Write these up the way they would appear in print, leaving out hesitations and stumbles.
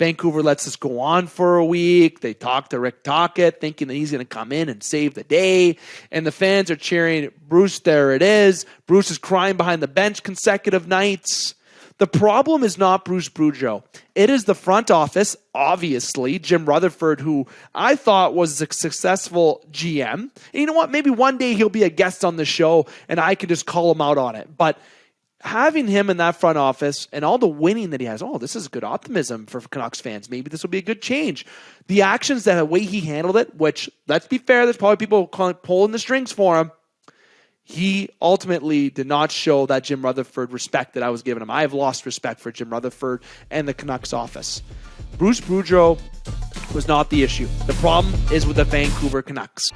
Vancouver lets this go on for a week. They talk to Rick Tocchet, thinking that he's going to come in and save the day. And the fans are cheering, Bruce, there it is. Bruce is crying behind the bench consecutive nights. The problem is not Bruce Boudreau. It is the front office, obviously, Jim Rutherford, who I thought was a successful GM. And you know what? Maybe one day he'll be a guest on the show and I can just call him out on it. But having him in that front office and all the winning that he has, this is good optimism for Canucks fans. Maybe this will be a good change. The actions, the way he handled it, which, let's be fair, there's probably people pulling the strings for him. He ultimately did not show that Jim Rutherford respect that I was giving him. I have lost respect for Jim Rutherford and the Canucks office. Bruce Boudreau was not the issue. The problem is with the Vancouver Canucks.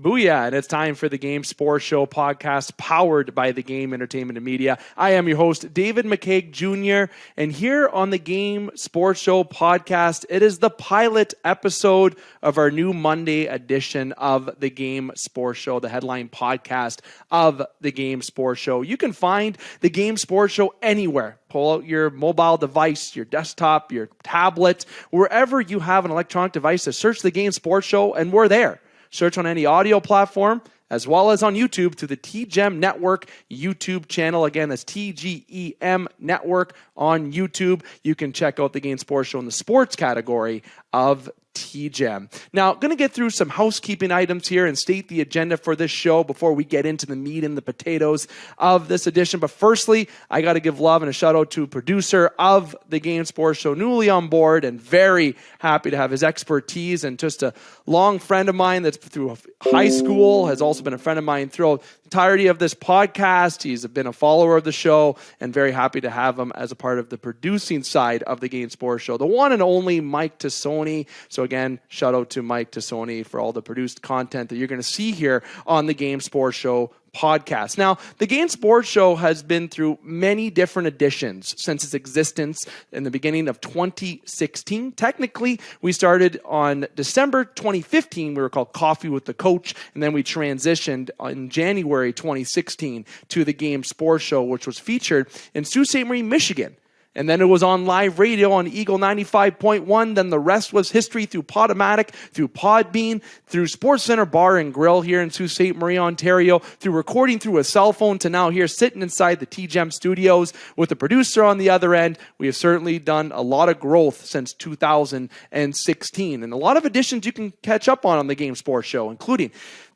Booyah, and it's time for the Game Sports Show podcast powered by the Game Entertainment and Media. I am your host, David McCaig Jr., and here on the Game Sports Show podcast, it is the pilot episode of our new Monday edition of the Game Sports Show, the headline podcast of the Game Sports Show. You can find the Game Sports Show anywhere. Pull out your mobile device, your desktop, your tablet, wherever you have an electronic device to search the Game Sports Show, and we're there. Search on any audio platform, as well as on YouTube to the TGEM Network YouTube channel. Again, that's TGEM Network on YouTube. You can check out the Game Sports Show in the sports category of TGEM. Now, going to get through some housekeeping items here and state the agenda for this show before we get into the meat and the potatoes of this edition. But firstly, I got to give love and a shout out to producer of the Game Sports Show, newly on board and very happy to have his expertise, and just a long friend of mine that's through high school, has also been a friend of mine throughout the entirety of this podcast. He's been a follower of the show and very happy to have him as a part of the producing side of the Game Sports Show. The one and only Mike Tassone. So again, shout out to Mike Tassone for all the produced content that you're going to see here on the Game Sports Show podcast. Now, the Game Sports Show has been through many different editions since its existence in the beginning of 2016. Technically, we started on December 2015. We were called Coffee with the Coach, and then we transitioned in January 2016 to the Game Sports Show, which was featured in Sault Ste. Marie, Michigan. And then it was on live radio on Eagle 95.1. Then the rest was history through Podomatic, through Podbean, through SportsCenter Bar and Grill here in Sault Ste. Marie, Ontario, through recording through a cell phone to now here sitting inside the TGEM studios with the producer on the other end. We have certainly done a lot of growth since 2016. And a lot of editions you can catch up on the Game Sports Show, including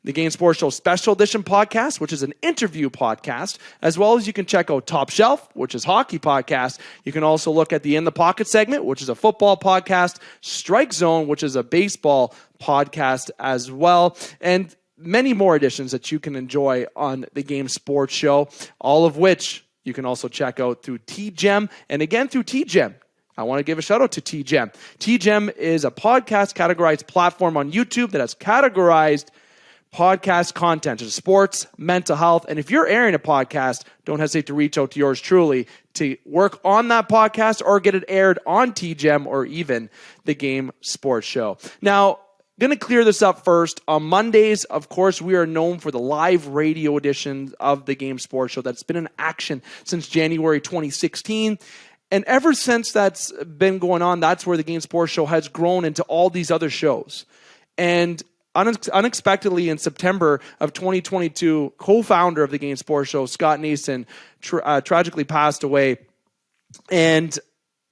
the Game Sports Show Special Edition podcast, which is an interview podcast, as well as you can check out Top Shelf, which is hockey podcast. You can also look at the In the Pocket segment, which is a football podcast, Strike Zone, which is a baseball podcast as well, and many more editions that you can enjoy on the Game Sports Show, all of which you can also check out through TGEM, and again through TGEM. I want to give a shout out to TGEM. TGEM is a podcast categorized platform on YouTube that has categorized podcast content to sports, mental health, and if you're airing a podcast, don't hesitate to reach out to yours truly to work on that podcast or get it aired on TGEM or even the Game Sports Show. Now, going to clear this up first. On Mondays, of course, we are known for the live radio edition of the Game Sports Show that's been in action since January 2016. And ever since that's been going on, that's where the Game Sports Show has grown into all these other shows. And unexpectedly in September of 2022, co-founder of the Game Sports Show, Scott Nason, tragically passed away and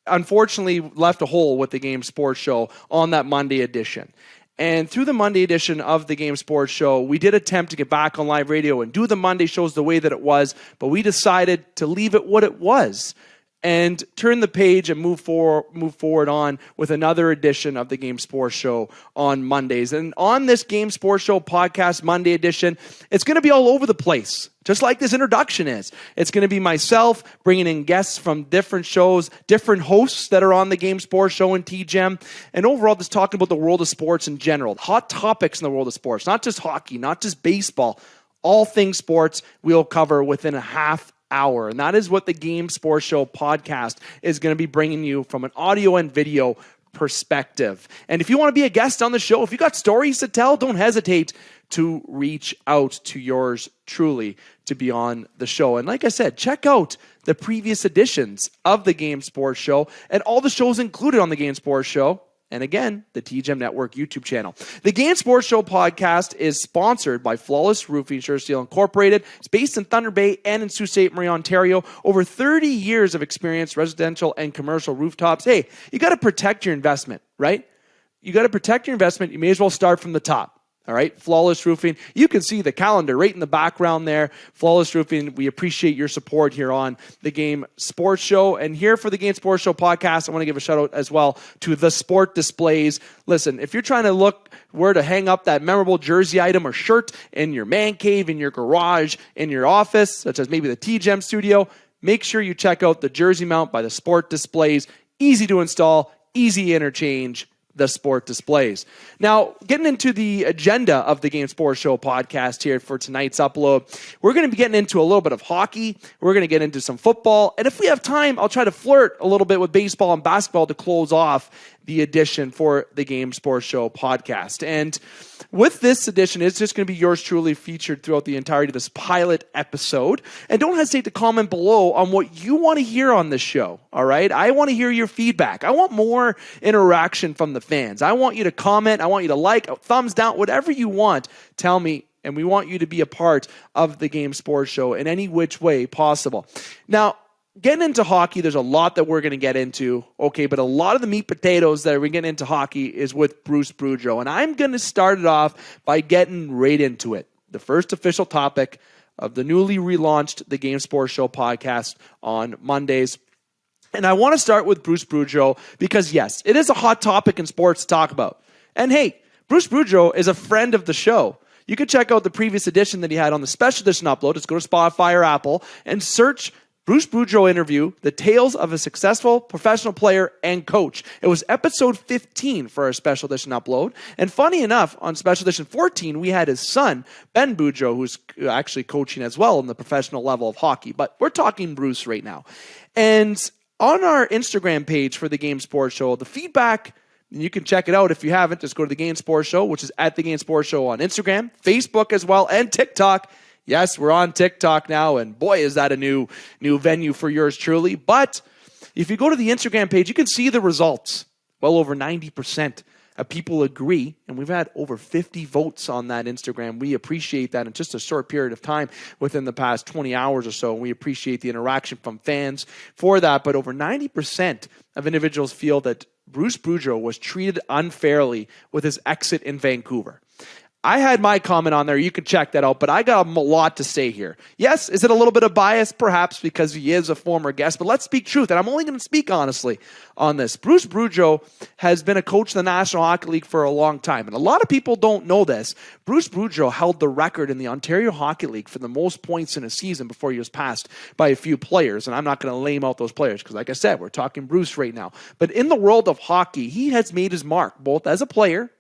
unfortunately left a hole with the Game Sports Show on that Monday edition. And through the Monday edition of the Game Sports Show, we did attempt to get back on live radio and do the Monday shows the way that it was, but we decided to leave it what it was and turn the page and move forward on with another edition of the Game Sports Show on Mondays. And on this Game Sports Show podcast Monday edition, it's going to be all over the place, just like this introduction is. It's going to be myself bringing in guests from different shows, different hosts that are on the Game Sports Show and TGEM, and overall just talking about the world of sports in general, hot topics in the world of sports, not just hockey, not just baseball, all things sports we'll cover within a half hour. And that is what the Game Sports Show podcast is going to be bringing you from an audio and video perspective. And if you want to be a guest on the show, if you got stories to tell, don't hesitate to reach out to yours truly to be on the show. And like I said, check out the previous editions of the Game Sports Show and all the shows included on the Game Sports Show. And again, the TGM Network YouTube channel. The Game Sports Show podcast is sponsored by Flawless Roofing Steel Incorporated. It's based in Thunder Bay and in Sault Ste. Marie, Ontario. Over 30 years of experience, residential and commercial rooftops. Hey, you got to protect your investment, right? You got to protect your investment. You may as well start from the top. All right, Flawless Roofing. You can see the calendar right in the background there. Flawless Roofing, we appreciate your support here on the Game Sports Show. And here for the Game Sports Show podcast, I want to give a shout out as well to The Sport Displays. Listen, if you're trying to look where to hang up that memorable jersey item or shirt in your man cave, in your garage, in your office, such as maybe the TGM studio, make sure you check out the jersey mount by The Sport Displays. Easy to install, easy interchange. The Sport Displays. Now, getting into the agenda of the Game Sports Show podcast here for tonight's upload, we're going to be getting into a little bit of hockey. We're going to get into some football. And if we have time, I'll try to flirt a little bit with baseball and basketball to close off the edition for the Game Sports Show podcast. And with this edition, it's just going to be yours truly featured throughout the entirety of this pilot episode. And don't hesitate to comment below on what you want to hear on this show, all right? I want to hear your feedback. I want more interaction from the fans. I want you to comment. I want you to like, thumbs down, whatever you want. Tell me, and we want you to be a part of the Game Sports Show in any which way possible. Now, getting into hockey, there's a lot that we're going to get into, okay, but a lot of the meat potatoes that we're getting into hockey is with Bruce Boudreau, and I'm going to start it off by getting right into it. The first official topic of the newly relaunched The Game Sports Show podcast on Mondays. And I want to start with Bruce Boudreau because, yes, it is a hot topic in sports to talk about. And hey, Bruce Boudreau is a friend of the show. You can check out the previous edition that he had on the special edition upload. Just go to Spotify or Apple and search Bruce Boudreau interview, The Tales of a Successful Professional Player and Coach. It was episode 15 for our special edition upload. And funny enough, on special edition 14, we had his son, Ben Boudreau, who's actually coaching as well in the professional level of hockey. But we're talking Bruce right now. And on our Instagram page for the Game Sports Show, the feedback, and you can check it out if you haven't, just go to the Game Sports Show, which is at the Game Sports Show on Instagram, Facebook as well, and TikTok. Yes, we're on TikTok now, and boy, is that a new venue for yours truly. But if you go to the Instagram page, you can see the results. Well over 90% of people agree, and we've had over 50 votes on that Instagram. We appreciate that in just a short period of time within the past 20 hours or so. And we appreciate the interaction from fans for that. But over 90% of individuals feel that Bruce Boudreau was treated unfairly with his exit in Vancouver. I had my comment on there. You can check that out, but I got a lot to say here. Yes, is it a little bit of bias? Perhaps because he is a former guest, but let's speak truth, and I'm only going to speak honestly on this. Bruce Boudreau has been a coach in the National Hockey League for a long time, and a lot of people don't know this. Bruce Boudreau held the record in the Ontario Hockey League for the most points in a season before he was passed by a few players, and I'm not going to lame out those players because, like I said, we're talking Bruce right now. But in the world of hockey, he has made his mark, both as a player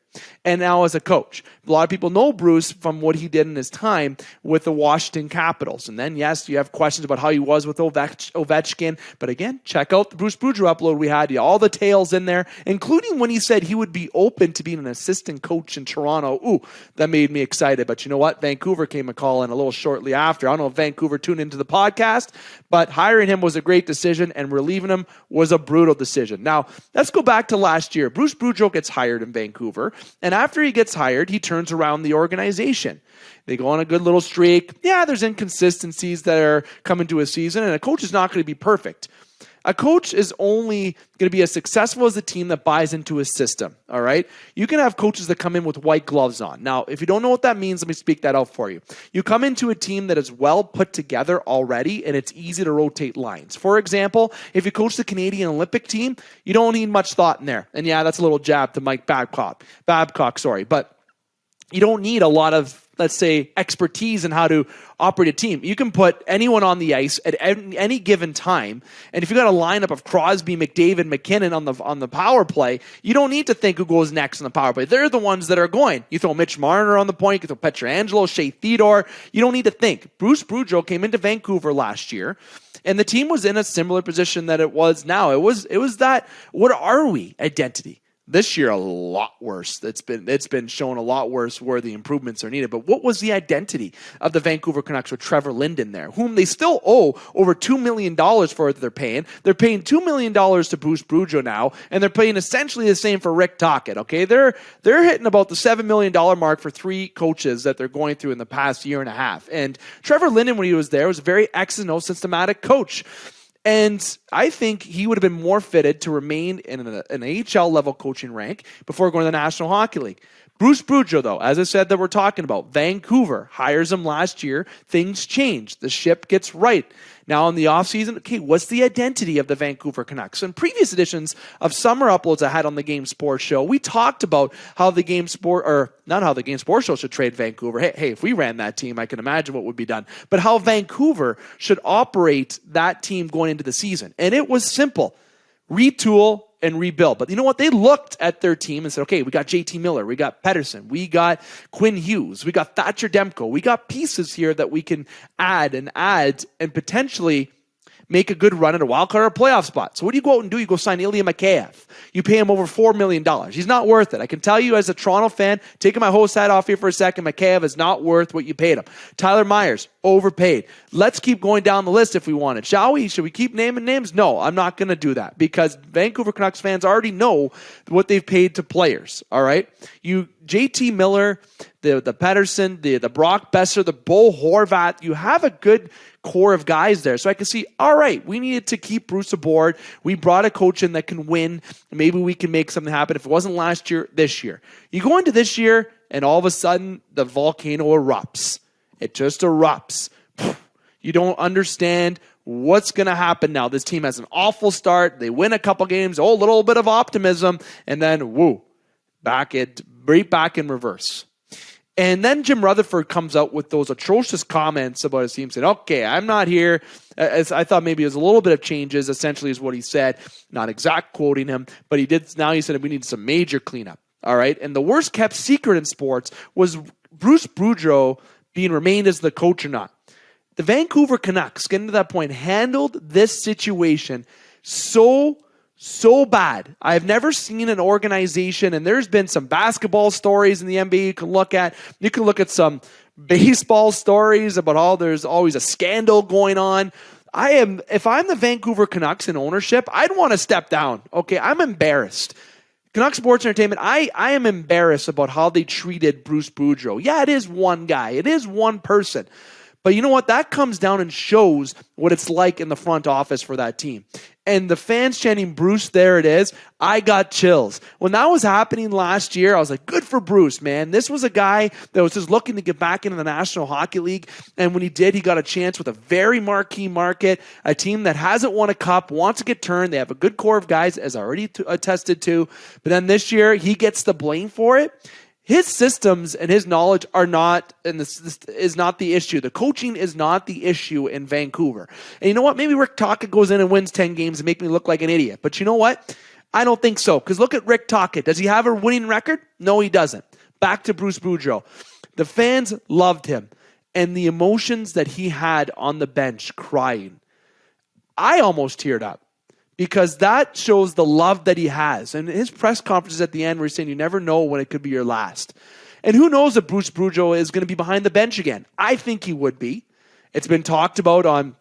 and now as a coach. A lot of people know Bruce from what he did in his time with the Washington Capitals. And then, yes, you have questions about how he was with Ovechkin. But again, check out the Bruce Boudreau upload we had. All the tales in there, including when he said he would be open to being an assistant coach in Toronto. Ooh, that made me excited. But you know what? Vancouver came a call in a little shortly after. I don't know if Vancouver tuned into the podcast, but hiring him was a great decision and relieving him was a brutal decision. Now, let's go back to last year. Bruce Boudreau gets hired in Vancouver. And after he gets hired, he turns around the organization. They go on a good little streak. Yeah, there's inconsistencies that are coming to a season, and a coach is not going to be perfect. A coach is only going to be as successful as a team that buys into his system, all right? You can have coaches that come in with white gloves on. Now, if you don't know what that means, let me speak that out for you. You come into a team that is well put together already, and it's easy to rotate lines. For example, if you coach the Canadian Olympic team, you don't need much thought in there. And yeah, that's a little jab to Mike Babcock, but you don't need a lot of, let's say, expertise in how to operate a team. You can put anyone on the ice at any given time, and if you got a lineup of Crosby, McDavid, McKinnon on the power play, you don't need to think who goes next on the power play. They're the ones that are going. You throw Mitch Marner on the point, you throw Pietrangelo, Shea Theodore. You don't need to think. Bruce Boudreau came into Vancouver last year, and the team was in a similar position that it was now. It was that, what are we identity? This year, a lot worse. It's been shown a lot worse where the improvements are needed. But what was the identity of the Vancouver Canucks with Trevor Linden there, whom they still owe over $2 million for that they're paying? They're paying $2 million to Bruce Boudreau now, and they're paying essentially the same for Rick Tocchet. Okay, they're hitting about the $7 million mark for 3 coaches that they're going through in the past year and a half. And Trevor Linden, when he was there, was a very X and O systematic coach. And I think he would have been more fitted to remain in an AHL level coaching rank before going to the National Hockey League. Bruce Boudreau, though, as I said that we're talking about, Vancouver hires him last year. Things change. The ship gets right. Now in the offseason, okay, what's the identity of the Vancouver Canucks? In previous editions of summer uploads I had on the Game Sports Show, we talked about how the Game Sport, or not how the Game Sports Show should trade Vancouver. Hey, if we ran that team, I can imagine what would be done. But how Vancouver should operate that team going into the season. And it was simple. Retool and rebuild. But you know what? They looked at their team and said, okay, we got JT Miller, we got Pettersson, we got Quinn Hughes, we got Thatcher Demko. We got pieces here that we can add and potentially make a good run at a wild card or a playoff spot. So what do you go out and do? You go sign Ilya McCaig. You pay him over $4 million. He's not worth it. I can tell you as a Toronto fan, taking my host hat off here for a second, McCaig is not worth what you paid him. Tyler Myers, overpaid. Let's keep going down the list if we want it. Shall we? Should we keep naming names? No, I'm not going to do that because Vancouver Canucks fans already know what they've paid to players. All right? JT Miller, the Pettersson, the Brock Besser, the Bo Horvat, you have a good core of guys there. So I can see, all right, we needed to keep Bruce aboard. We brought a coach in that can win. Maybe we can make something happen. If it wasn't last year, this year. You go into this year, and all of a sudden, the volcano erupts. It just erupts. You don't understand what's going to happen now. This team has an awful start. They win a couple games. A little bit of optimism. And then, right back in reverse. And then Jim Rutherford comes out with those atrocious comments about his team, saying, okay, I'm not here. As I thought maybe it was a little bit of changes, essentially is what he said. Not exact quoting him, but he said we need some major cleanup. All right. And the worst kept secret in sports was Bruce Boudreau being remained as the coach or not. The Vancouver Canucks, getting to that point, handled this situation so bad. I've never seen an organization, and there's been some basketball stories in the NBA you can look at. You can look at some baseball stories about how there's always a scandal going on. If I'm the Vancouver Canucks in ownership, I'd want to step down. Okay, I'm embarrassed. Canucks Sports Entertainment, I am embarrassed about how they treated Bruce Boudreau. Yeah, it is one guy. It is one person. But you know what? That comes down and shows what it's like in the front office for that team. And the fans chanting, Bruce, there it is. I got chills. When that was happening last year, I was like, good for Bruce, man. This was a guy that was just looking to get back into the National Hockey League. And when he did, he got a chance with a very marquee market, a team that hasn't won a cup, wants to get turned. They have a good core of guys, as I already attested to. But then this year, he gets the blame for it. His systems and his knowledge are not, and this is not the issue. The coaching is not the issue in Vancouver. And you know what? Maybe Rick Tocchet goes in and wins 10 games and make me look like an idiot. But you know what? I don't think so. Because look at Rick Tocchet. Does he have a winning record? No, he doesn't. Back to Bruce Boudreau. The fans loved him. And the emotions that he had on the bench crying. I almost teared up. Because that shows the love that he has. And his press conferences at the end where he's saying you never know when it could be your last. And who knows if Bruce Boudreau is going to be behind the bench again. I think he would be. It's been talked about on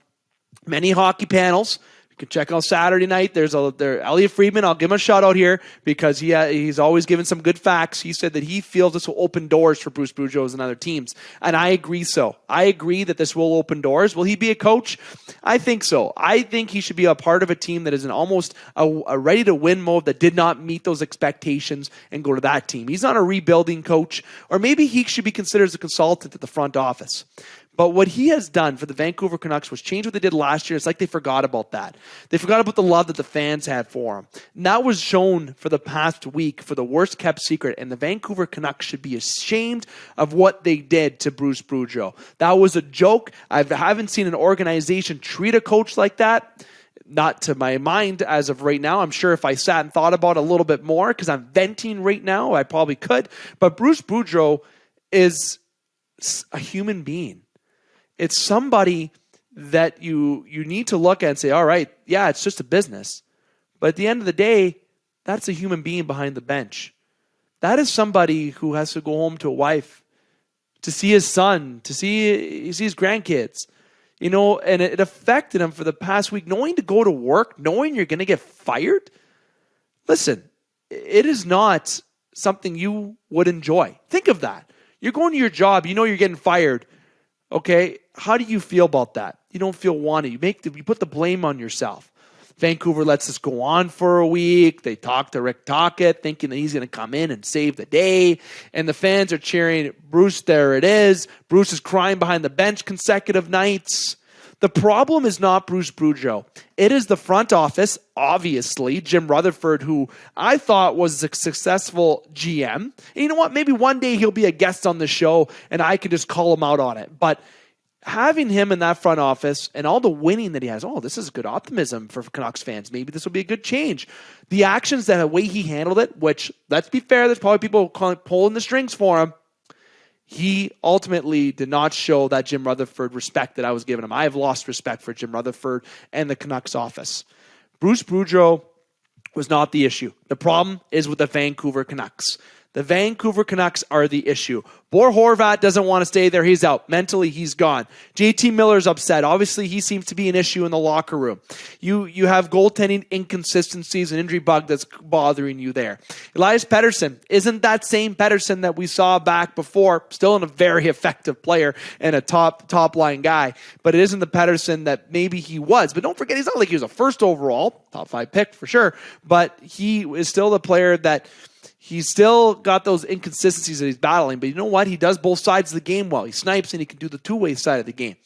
many hockey panels. You can check out Saturday night. There's Elliot Friedman. I'll give him a shout out here because he's always given some good facts. He said that he feels this will open doors for Bruce Boudreau and other teams. And I agree so. I agree that this will open doors. Will he be a coach? I think so. I think he should be a part of a team that is in almost a ready-to-win mode that did not meet those expectations and go to that team. He's not a rebuilding coach, or maybe he should be considered as a consultant at the front office. But what he has done for the Vancouver Canucks was change what they did last year. It's like they forgot about that. They forgot about the love that the fans had for him. And that was shown for the past week for the worst kept secret. And the Vancouver Canucks should be ashamed of what they did to Bruce Boudreau. That was a joke. I haven't seen an organization treat a coach like that. Not to my mind as of right now. I'm sure if I sat and thought about it a little bit more, because I'm venting right now, I probably could. But Bruce Boudreau is a human being. It's somebody that you need to look at and say, all right, yeah, it's just a business. But at the end of the day, that's a human being behind the bench. That is somebody who has to go home to a wife, to see his son, to see his grandkids. And it affected him for the past week. Knowing to go to work, knowing you're going to get fired. Listen, it is not something you would enjoy. Think of that. You're going to your job, you're getting fired. Okay, how do you feel about that? You don't feel wanted. You put the blame on yourself. Vancouver lets this go on for a week. They talk to Rick Tocchet, thinking that he's going to come in and save the day. And the fans are cheering, Bruce, there it is. Bruce is crying behind the bench consecutive nights. The problem is not Bruce Boudreau. It is the front office, obviously, Jim Rutherford, who I thought was a successful GM. And you know what? Maybe one day he'll be a guest on the show and I can just call him out on it. But having him in that front office and all the winning that he has, this is good optimism for Canucks fans. Maybe this will be a good change. The actions, the way he handled it, which, let's be fair, there's probably people pulling the strings for him. He ultimately did not show that Jim Rutherford respect that I was giving him. I have lost respect for Jim Rutherford and the Canucks office. Bruce Boudreau was not the issue. The problem is with the Vancouver Canucks. The Vancouver Canucks are the issue. Bo Horvat doesn't want to stay there. He's out. Mentally, he's gone. JT Miller's upset. Obviously, he seems to be an issue in the locker room. You have goaltending inconsistencies and injury bug that's bothering you there. Elias Pettersson isn't that same Pettersson that we saw back before. Still a very effective player and a top line guy. But it isn't the Pettersson that maybe he was. But don't forget, he's not like he was a first overall, top 5 pick for sure. But he is still the player that he's still got those inconsistencies that he's battling, but you know what? He does both sides of the game well. He snipes and he can do the two-way side of the game.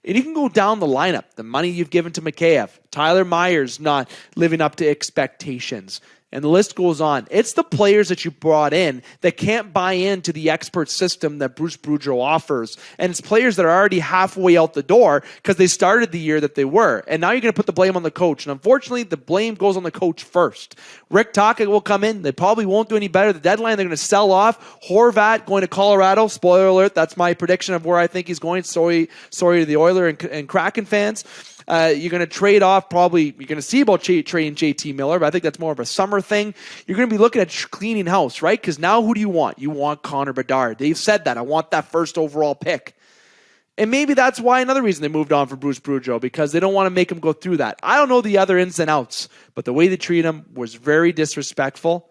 And you can go down the lineup. The money you've given to McCaig, Tyler Myers not living up to expectations. And the list goes on. It's the players that you brought in that can't buy into the expert system that Bruce Boudreau offers. And it's players that are already halfway out the door because they started the year that they were. And now you're going to put the blame on the coach. And unfortunately, the blame goes on the coach first. Rick Tocchet will come in. They probably won't do any better. The deadline, they're going to sell off. Horvat going to Colorado. Spoiler alert, that's my prediction of where I think he's going. Sorry to the Oiler and Kraken fans. You're going to trade off probably, you're going to see about trading JT Miller, but I think that's more of a summer thing. You're going to be looking at cleaning house, right? Because now who do you want? You want Connor Bedard. They've said that. I want that first overall pick. And maybe that's why another reason they moved on from Bruce Boudreau, because they don't want to make him go through that. I don't know the other ins and outs, but the way they treat him was very disrespectful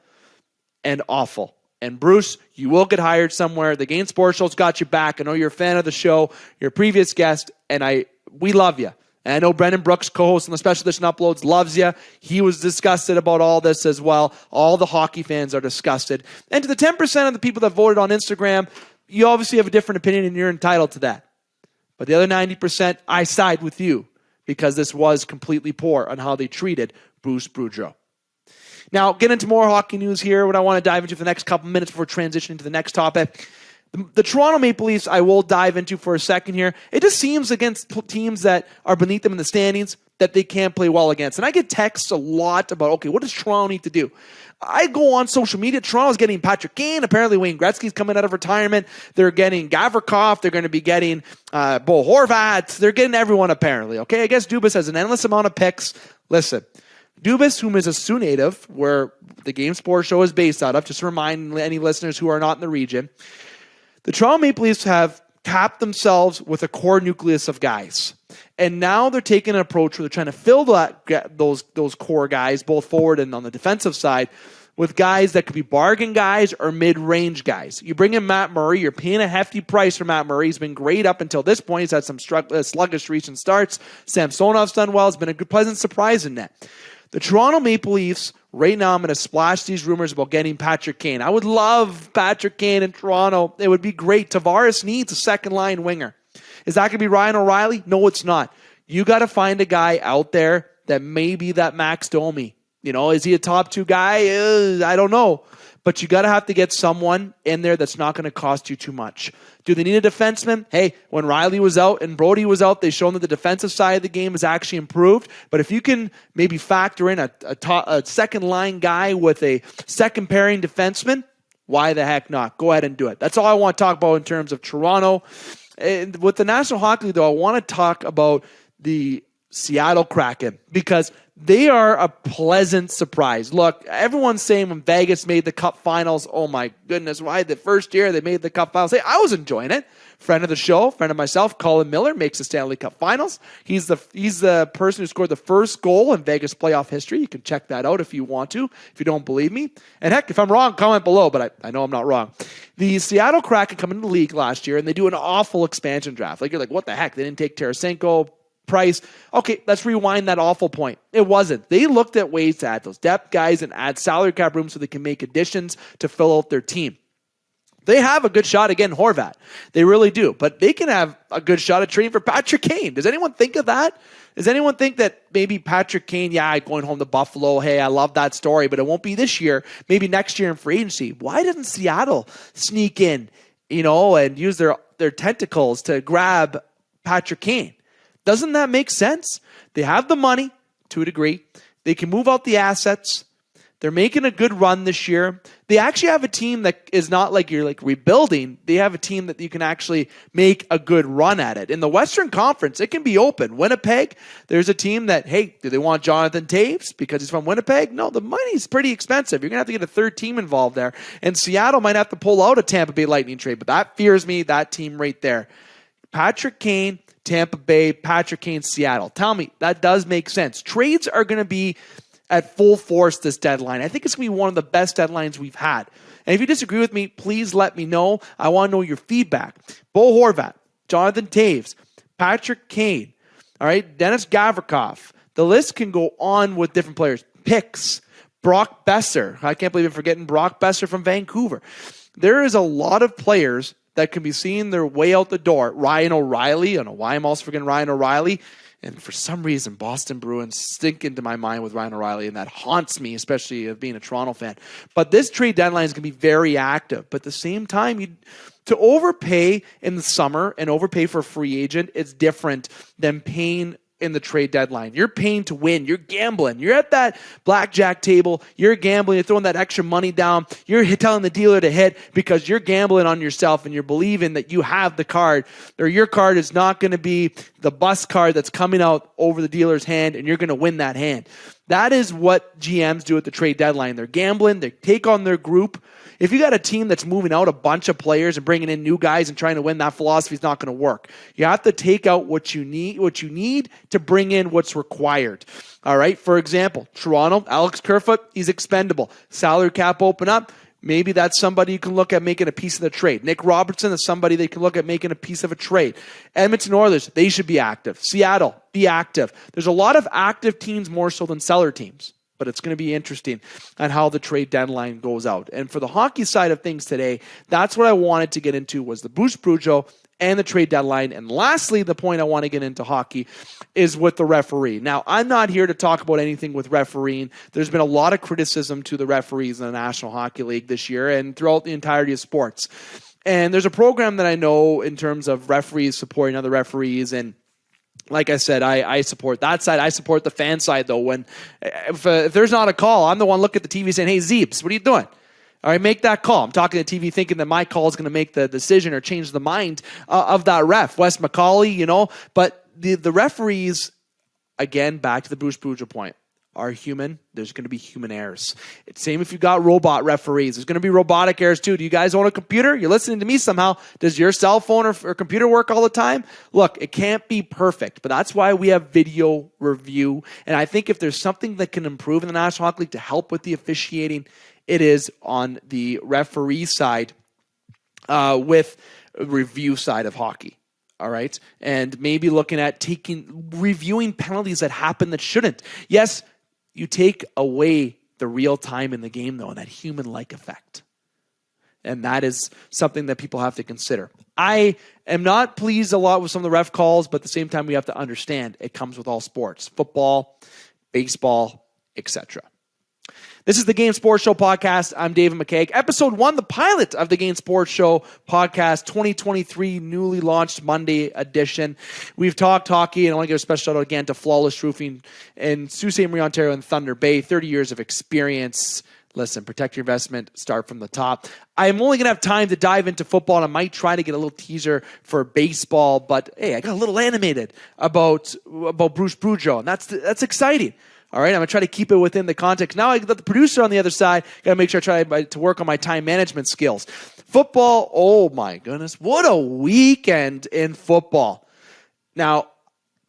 and awful. And Bruce, you will get hired somewhere. The Game Sports Show's got you back. I know you're a fan of the show. You're a previous guest, and we love you. And I know Brendan Brooks, co-host on the Special Edition Uploads, loves you. He was disgusted about all this as well. All the hockey fans are disgusted. And to the 10% of the people that voted on Instagram, you obviously have a different opinion and you're entitled to that. But the other 90%, I side with you because this was completely poor on how they treated Bruce Boudreau. Now, get into more hockey news here. What I want to dive into for the next couple minutes before transitioning to the next topic. The Toronto Maple Leafs, I will dive into for a second here. It just seems against teams that are beneath them in the standings that they can't play well against. And I get texts a lot about, okay, what does Toronto need to do? I go on social media. Toronto's getting Patrick Kane. Apparently Wayne Gretzky's coming out of retirement. They're getting Gavrikov. They're going to be getting Bo Horvat. They're getting everyone apparently. Okay, I guess Dubas has an endless amount of picks. Listen, Dubas, whom is a Sioux native, where the Game Sports Show is based out of, just to remind any listeners who are not in the region, the Toronto Maple Leafs have capped themselves with a core nucleus of guys. And now they're taking an approach where they're trying to fill those core guys, both forward and on the defensive side, with guys that could be bargain guys or mid-range guys. You bring in Matt Murray, you're paying a hefty price for Matt Murray. He's been great up until this point. He's had some sluggish recent starts. Samsonov's done well. It's been a good, pleasant surprise in that. The Toronto Maple Leafs, right now I'm going to splash these rumors about getting Patrick Kane. I would love Patrick Kane in Toronto. It would be great. Tavares needs a second-line winger. Is that going to be Ryan O'Reilly? No, it's not. You got to find a guy out there that may be that Max Domi. Is he a top 2 guy? I don't know. But you got to have to get someone in there that's not going to cost you too much. Do they need a defenseman? Hey, when Riley was out and Brody was out, they've shown that the defensive side of the game has actually improved. But if you can maybe factor in a second-line guy with a second-pairing defenseman, why the heck not? Go ahead and do it. That's all I want to talk about in terms of Toronto. And with the National Hockey League, though, I want to talk about the Seattle Kraken because They are a pleasant surprise. Look, everyone's saying when Vegas made the Cup Finals, oh my goodness, why the first year they made the Cup Finals? Hey, I was enjoying it. Friend of the show, friend of myself, Colin Miller, makes the Stanley Cup Finals. He's the person who scored the first goal in Vegas playoff history. You can check that out if you want to, if you don't believe me. And heck, if I'm wrong, comment below, but I know I'm not wrong. The Seattle Kraken come into the league last year, and they do an awful expansion draft. Like, you're like, what the heck? They didn't take Tarasenko, Price. Okay, let's rewind that awful point. It wasn't. They looked at ways to add those depth guys and add salary cap room so they can make additions to fill out their team. They have a good shot again, Horvat. They really do. But they can have a good shot at trading for Patrick Kane. Does anyone think of that? Does anyone think that maybe Patrick Kane, going home to Buffalo, hey, I love that story, but it won't be this year, maybe next year in free agency. Why doesn't Seattle sneak in, and use their tentacles to grab Patrick Kane? Doesn't that make sense? They have the money to a degree. They can move out the assets. They're making a good run this year. They actually have a team that is not like you're like rebuilding. They have a team that you can actually make a good run at it. In the Western Conference, it can be open. Winnipeg, there's a team that, hey, do they want Jonathan Taves because he's from Winnipeg? No, the money's pretty expensive. You're going to have to get a third team involved there. And Seattle might have to pull out a Tampa Bay Lightning trade, but that fears me, that team right there. Patrick Kane, Tampa Bay, Patrick Kane, Seattle. Tell me, that does make sense. Trades are going to be at full force this deadline. I think it's going to be one of the best deadlines we've had. And if you disagree with me, please let me know. I want to know your feedback. Bo Horvat, Jonathan Taves, Patrick Kane, all right, Dennis Gavrikov. The list can go on with different players. Picks, Brock Besser. I can't believe I'm forgetting Brock Besser from Vancouver. There is a lot of players that can be seeing their way out the door. Ryan O'Reilly. I don't know why I'm also forgetting Ryan O'Reilly. And for some reason, Boston Bruins stink into my mind with Ryan O'Reilly, and that haunts me, especially of being a Toronto fan. But this trade deadline is going to be very active. But at the same time, to overpay in the summer and overpay for a free agent, it's different than paying in the trade deadline. You're paying to win. You're gambling. You're at that blackjack table. You're gambling. You're throwing that extra money down. You're telling the dealer to hit because you're gambling on yourself and you're believing that you have the card, or your card is not going to be the bust card that's coming out over the dealer's hand, and you're going to win that hand. That is what GMs do at the trade deadline. They're gambling. They take on their group. If you got a team that's moving out a bunch of players and bringing in new guys and trying to win, that philosophy is not going to work. You have to take out what you need to bring in what's required. All right. For example, Toronto, Alex Kerfoot, he's expendable. Salary cap open up. Maybe that's somebody you can look at making a piece of the trade. Nick Robertson is somebody they can look at making a piece of a trade. Edmonton Oilers, they should be active. Seattle, be active. There's a lot of active teams more so than seller teams. But it's going to be interesting on how the trade deadline goes out. And for the hockey side of things today, that's what I wanted to get into, was the Bruce Boudreau and the trade deadline. And lastly, the point I want to get into hockey is with the referee. Now, I'm not here to talk about anything with refereeing. There's been a lot of criticism to the referees in the National Hockey League this year and throughout the entirety of sports. And there's a program that I know in terms of referees supporting other referees, and like I said, I support that side. I support the fan side, though. When if there's not a call, I'm the one looking at the TV saying, hey, Zeebs, what are you doing? All right, make that call. I'm talking to TV thinking that my call is going to make the decision or change the mind of that ref. Wes McCauley, but the referees, again, back to the Bruce Boudreau point, are human. There's going to be human errors. It's same if you got robot referees. There's going to be robotic errors too. Do you guys own a computer? You're listening to me somehow. Does your cell phone or computer work all the time? Look, it can't be perfect, but that's why we have video review. And I think if there's something that can improve in the National Hockey League to help with the officiating, it is on the referee side with review side of hockey. All right. And maybe looking at reviewing penalties that happen that shouldn't. Yes, you take away the real time in the game, though, and that human-like effect. And that is something that people have to consider. I am not pleased a lot with some of the ref calls, but at the same time, we have to understand it comes with all sports, football, baseball, etc. This is the Game Sports Show podcast. I'm David McCaig. Episode 1, the pilot of the Game Sports Show podcast, 2023, newly launched Monday edition. We've talked hockey, and I want to give a special shout out again to Flawless Roofing in Sault Ste. Marie, Ontario, and Thunder Bay. 30 years of experience. Listen, protect your investment. Start from the top. I'm only going to have time to dive into football, and I might try to get a little teaser for baseball. But hey, I got a little animated about Bruce Boudreau, and that's exciting. All right, I'm going to try to keep it within the context. Now I got the producer on the other side. Got to make sure I try to work on my time management skills. Football, oh my goodness, what a weekend in football. Now,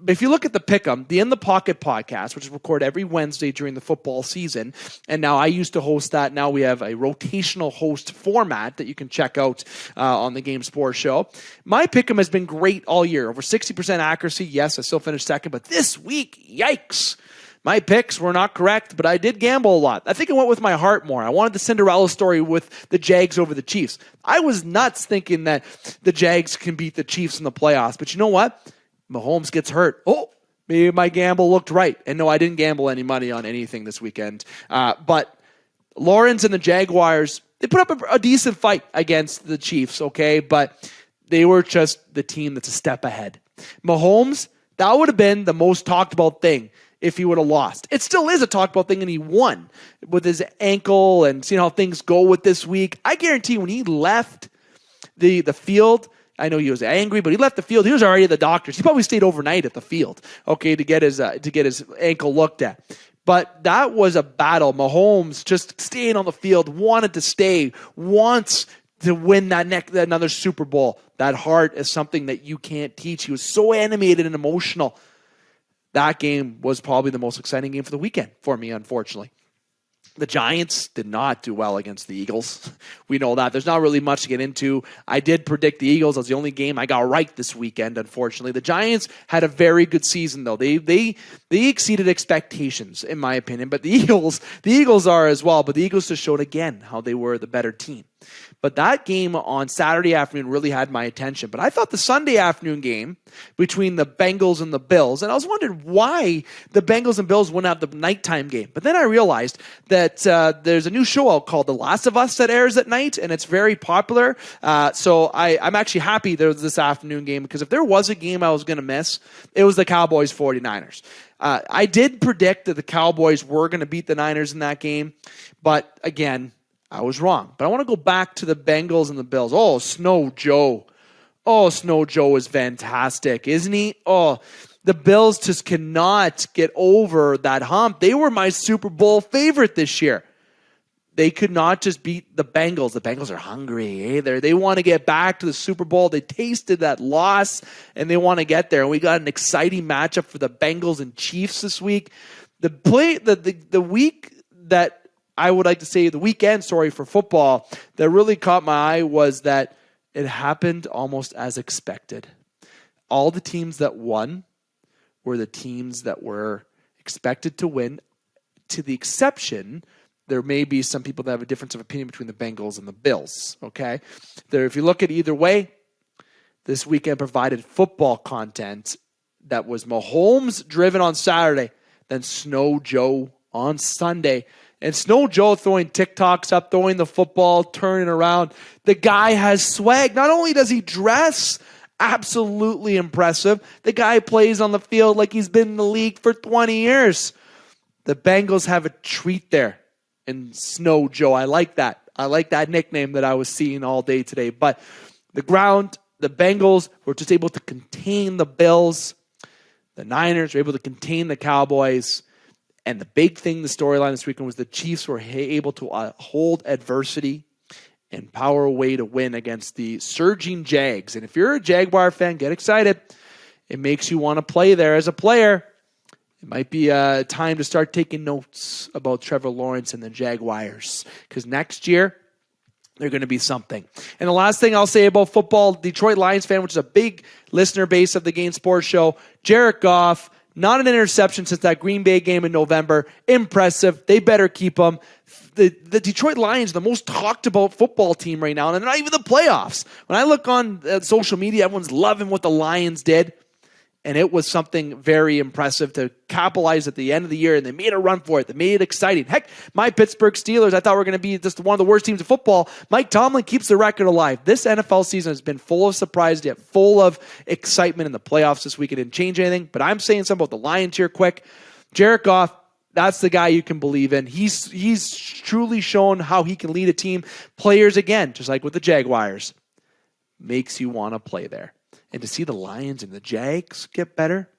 if you look at the Pick'em, the In the Pocket podcast, which is recorded every Wednesday during the football season, and now I used to host that. Now we have a rotational host format that you can check out on the Game Sports Show. My Pick'em has been great all year. Over 60% accuracy. Yes, I still finished second, but this week, yikes. My picks were not correct, but I did gamble a lot. I think I went with my heart more. I wanted the Cinderella story with the Jags over the Chiefs. I was nuts thinking that the Jags can beat the Chiefs in the playoffs, but you know what? Mahomes gets hurt. Oh, maybe my gamble looked right. And no, I didn't gamble any money on anything this weekend. But Lawrence and the Jaguars, they put up a decent fight against the Chiefs, okay? But they were just the team that's a step ahead. Mahomes, that would have been the most talked about thing if he would have lost. It still is a talked about thing, and he won with his ankle and seeing how things go with this week. I guarantee when he left the field, I know he was angry, but he left the field. He was already at the doctor's. He probably stayed overnight at the field, okay, to get his ankle looked at. But that was a battle. Mahomes just staying on the field, wanted to stay, wants to win that another Super Bowl. That heart is something that you can't teach. He was so animated and emotional. That game was probably the most exciting game for the weekend for me, unfortunately. The Giants did not do well against the Eagles. We know that. There's not really much to get into. I did predict the Eagles. That was the only game I got right this weekend, unfortunately. The Giants had a very good season, though. They exceeded expectations, in my opinion. But the Eagles are as well. But the Eagles just showed again how they were the better team. But that game on Saturday afternoon really had my attention. But I thought the Sunday afternoon game between the Bengals and the Bills, and I was wondering why the Bengals and Bills wouldn't have the nighttime game. But then I realized that there's a new show out called The Last of Us that airs at night, and it's very popular. So I'm actually happy there was this afternoon game, because if there was a game I was going to miss, it was the Cowboys 49ers. I did predict that the Cowboys were going to beat the Niners in that game, but again, I was wrong. But I want to go back to the Bengals and the Bills. Oh, Snow Joe. Oh, Snow Joe is fantastic, isn't he? Oh, the Bills just cannot get over that hump. They were my Super Bowl favorite this year. They could not just beat the Bengals. The Bengals are hungry. They want to get back to the Super Bowl. They tasted that loss, and they want to get there. And we got an exciting matchup for the Bengals and Chiefs this week. The week that I would like to say the weekend, for football, that really caught my eye was that it happened almost as expected. All the teams that won were the teams that were expected to win, to the exception, there may be some people that have a difference of opinion between the Bengals and the Bills, okay? If you look at either way, this weekend provided football content that was Mahomes driven on Saturday, then Snow Joe on Sunday. And Snow Joe throwing TikToks up, throwing the football, turning around. The guy has swag. Not only does he dress absolutely impressive, the guy plays on the field like he's been in the league for 20 years. The Bengals have a treat there in Snow Joe. I like that. I like that nickname that I was seeing all day today. But the Bengals were just able to contain the Bills. The Niners were able to contain the Cowboys. And the big thing, the storyline this weekend, was the Chiefs were able to hold adversity and power away to win against the surging Jags. And if you're a Jaguar fan, get excited. It makes you want to play there as a player. It might be time to start taking notes about Trevor Lawrence and the Jaguars, because next year, they're going to be something. And the last thing I'll say about football, Detroit Lions fan, which is a big listener base of the Game Sports Show, Jared Goff, not an interception since that Green Bay game in November. Impressive. They better keep him. The Detroit Lions, the most talked about football team right now, and they're not even the playoffs. When I look on social media, everyone's loving what the Lions did. And it was something very impressive to capitalize at the end of the year, and they made a run for it. They made it exciting. Heck, my Pittsburgh Steelers, I thought were going to be just one of the worst teams in football. Mike Tomlin keeps the record alive. This NFL season has been full of surprise, yet full of excitement in the playoffs this week. It didn't change anything, but I'm saying something about the Lions here quick. Jared Goff, that's the guy you can believe in. He's truly shown how he can lead a team. Players, again, just like with the Jaguars, makes you want to play there. And to see the Lions and the Jags get better,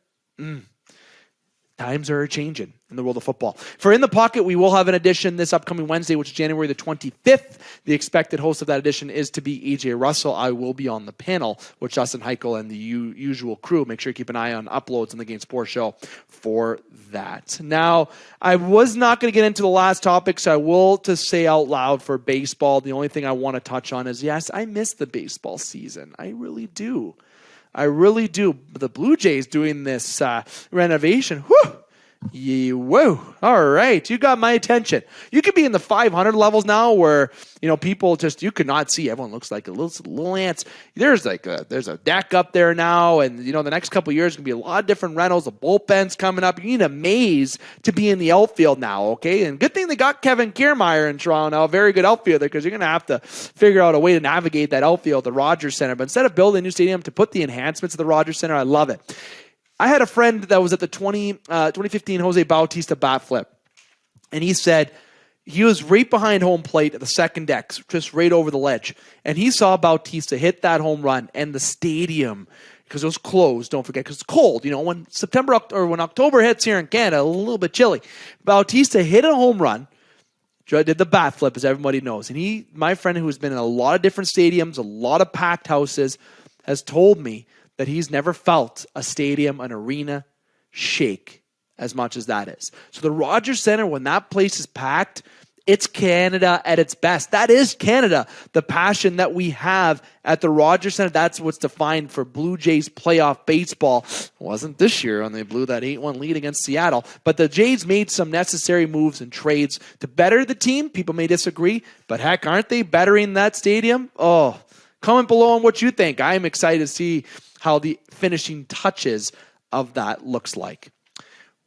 times are changing in the world of football. For In the Pocket, we will have an edition this upcoming Wednesday, which is January the 25th. The expected host of that edition is to be AJ Russell. I will be on the panel with Justin Heichel and the usual crew. Make sure you keep an eye on uploads on the Game Sports Show for that. Now, I was not going to get into the last topic, so I will to say out loud for baseball. The only thing I want to touch on is, yes, I miss the baseball season. I really do. I really do. The Blue Jays doing this renovation. Whew. Whoa. All right. You got my attention. You could be in the 500 levels now where, people just, you could not see. Everyone looks like a little ants. There's a deck up there now. And, the next couple of years going to be a lot of different rentals. The bullpen's coming up. You need a maze to be in the outfield now. Okay. And good thing they got Kevin Kiermaier in Toronto now. A very good outfielder, because you're going to have to figure out a way to navigate that outfield, the Rogers Center. But instead of building a new stadium, to put the enhancements of the Rogers Center, I love it. I had a friend that was at the 2015 Jose Bautista bat flip, and he said he was right behind home plate at the second deck, just right over the ledge, and he saw Bautista hit that home run, and the stadium, because it was closed, don't forget, because it's cold. When when October hits here in Canada, a little bit chilly. Bautista hit a home run, did the bat flip, as everybody knows, and my friend who has been in a lot of different stadiums, a lot of packed houses, has told me that he's never felt a stadium, an arena, shake as much as that is. So the Rogers Center, when that place is packed, it's Canada at its best. That is Canada. The passion that we have at the Rogers Center, that's what's defined for Blue Jays playoff baseball. It wasn't this year when they blew that 8-1 lead against Seattle, but the Jays made some necessary moves and trades to better the team. People may disagree, but heck, aren't they bettering that stadium? Oh, comment below on what you think. I'm excited to see how the finishing touches of that looks like.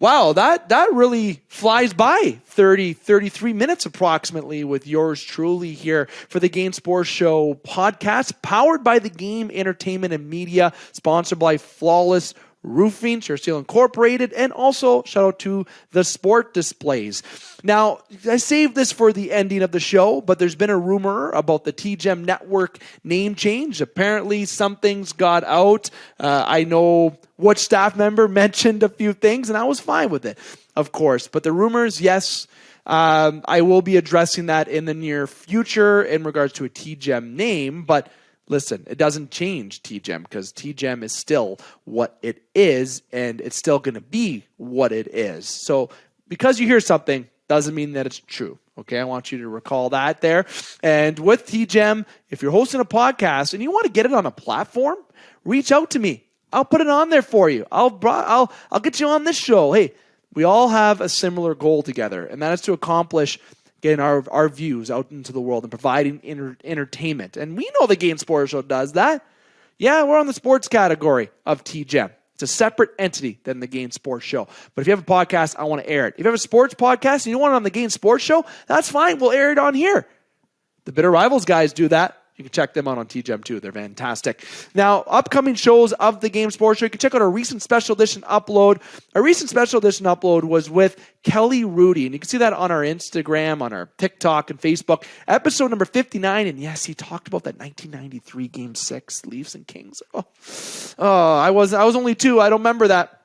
Wow, that really flies by. 33 minutes approximately with yours truly here for the Game Sports Show podcast, powered by the Game Entertainment and Media, sponsored by Flawless Roofing, Sure Steel Incorporated, and also shout out to the Sport Displays. Now, I saved this for the ending of the show, but there's been a rumor about the TGM Network name change. Apparently, some things got out. I know which staff member mentioned a few things, and I was fine with it, of course. But the rumors, yes, I will be addressing that in the near future in regards to a TGM name, but listen, it doesn't change TGM, because TGM is still what it is, and it's still going to be what it is. So because you hear something doesn't mean that it's true. Okay, I want you to recall that there. And with TGM, if you're hosting a podcast and you want to get it on a platform, reach out to me. I'll put it on there for you. I'll get you on this show. Hey, we all have a similar goal together, and that is to accomplish getting our views out into the world and providing entertainment. And we know the Game Sports Show does that. Yeah, we're on the sports category of TGM. It's a separate entity than the Game Sports Show. But if you have a podcast, I want to air it. If you have a sports podcast and you want it on the Game Sports Show, that's fine. We'll air it on here. The Bitter Rivals guys do that. You can check them out on TGM too. They're fantastic. Now, upcoming shows of the Game Sports Show, you can check out our recent special edition upload. Our recent special edition upload was with Kelly Rudy, and you can see that on our Instagram, on our TikTok, and Facebook. Episode number 59, and yes, he talked about that 1993 Game 6, Leafs and Kings. I was only 2. I don't remember that.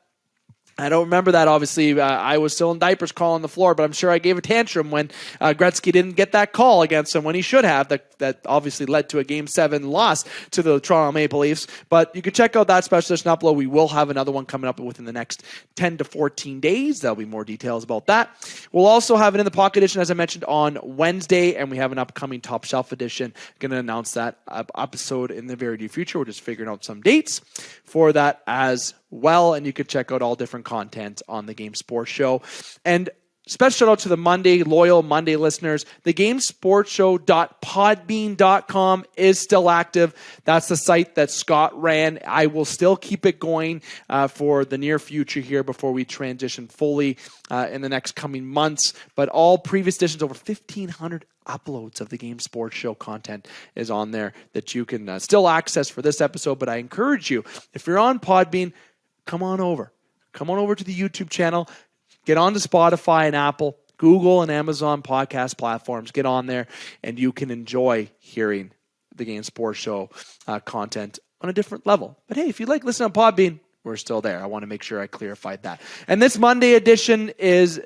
Obviously. I was still in diapers calling the floor, but I'm sure I gave a tantrum when Gretzky didn't get that call against him when he should have. That obviously led to a Game 7 loss to the Toronto Maple Leafs. But you can check out that special edition upload. We will have another one coming up within the next 10 to 14 days. There'll be more details about that. We'll also have it in the Pocket edition, as I mentioned, on Wednesday, and we have an upcoming Top Shelf edition. Going to announce that episode in the very near future. We're just figuring out some dates for that as well, and you can check out all different content on the Game Sports Show. And special shout out to the loyal Monday listeners. The GameSportsShow.podbean.com is still active. That's the site that Scott ran. I will still keep it going for the near future here before we transition fully in the next coming months. But all previous editions, over 1,500 uploads of the Game Sports Show content is on there that you can still access for this episode. But I encourage you, if you're on Podbean, come on over to the YouTube channel, get on to Spotify and Apple, Google and Amazon podcast platforms, get on there, and you can enjoy hearing the Game Sports Show content on a different level. But hey, if you like listening on Podbean, We're still there. I want to make sure I clarified that. And this Monday edition is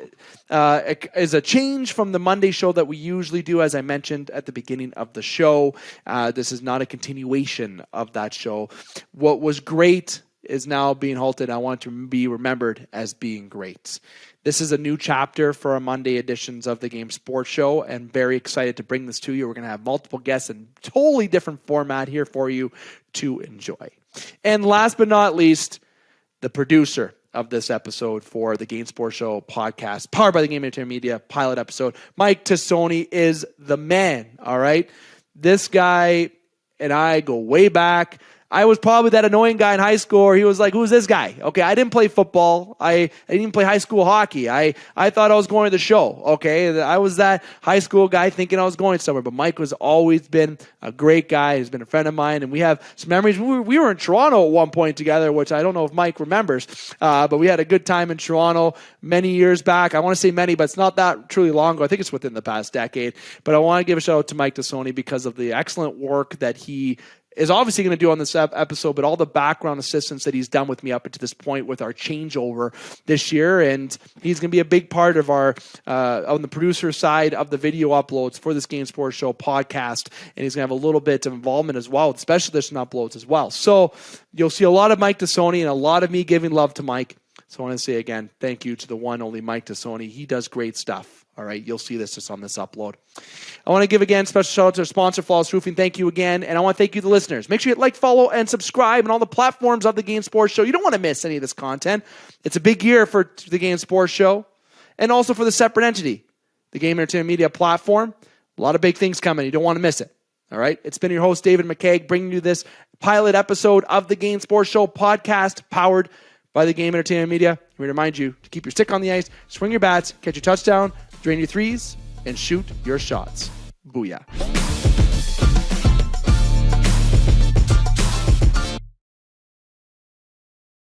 a change from the Monday show that we usually do, as I mentioned at the beginning of the show. This is not a continuation of that show. What was great is now being halted. I want it to be remembered as being great. This is a new chapter for our Monday editions of the Game Sports Show, and very excited to bring this to you. We're going to have multiple guests in totally different format here for you to enjoy. And last but not least, the producer of this episode for the Game Sports Show podcast, powered by the Game Entertainment Media pilot episode, Mike Tassone is the man, all right? This guy and I go way back. I was probably that annoying guy in high school where he was like, who's this guy? Okay, I didn't play football. I didn't even play high school hockey. I thought I was going to the show, okay? I was that high school guy thinking I was going somewhere, but Mike has always been a great guy. He's been a friend of mine, and we have some memories. We were in Toronto at one point together, which I don't know if Mike remembers, but we had a good time in Toronto many years back. I want to say many, but it's not that truly long ago. I think it's within the past decade, but I want to give a shout out to Mike Tassone because of the excellent work that he is obviously going to do on this episode, but all the background assistance that he's done with me up until this point with our changeover this year. And he's going to be a big part of our, on the producer side of the video uploads for this Game Sports Show podcast. And he's going to have a little bit of involvement as well, with specialist uploads as well. So you'll see a lot of Mike Tassone and a lot of me giving love to Mike. So I want to say again, thank you to the one only Mike Tassone. He does great stuff. All right, you'll see this just on this upload. I want to give again special shout out to our sponsor, Flawless Roofing. Thank you again, and I want to thank you, the listeners. Make sure you like, follow, and subscribe on all the platforms of the Game Sports Show. You don't want to miss any of this content. It's a big year for the Game Sports Show, and also for the separate entity, the Game Entertainment Media platform. A lot of big things coming. You don't want to miss it. All right, it's been your host, David McCaig, bringing you this pilot episode of the Game Sports Show podcast, powered by the Game Entertainment Media. We remind you to keep your stick on the ice, swing your bats, catch your touchdown, drain your threes, and shoot your shots. Booyah.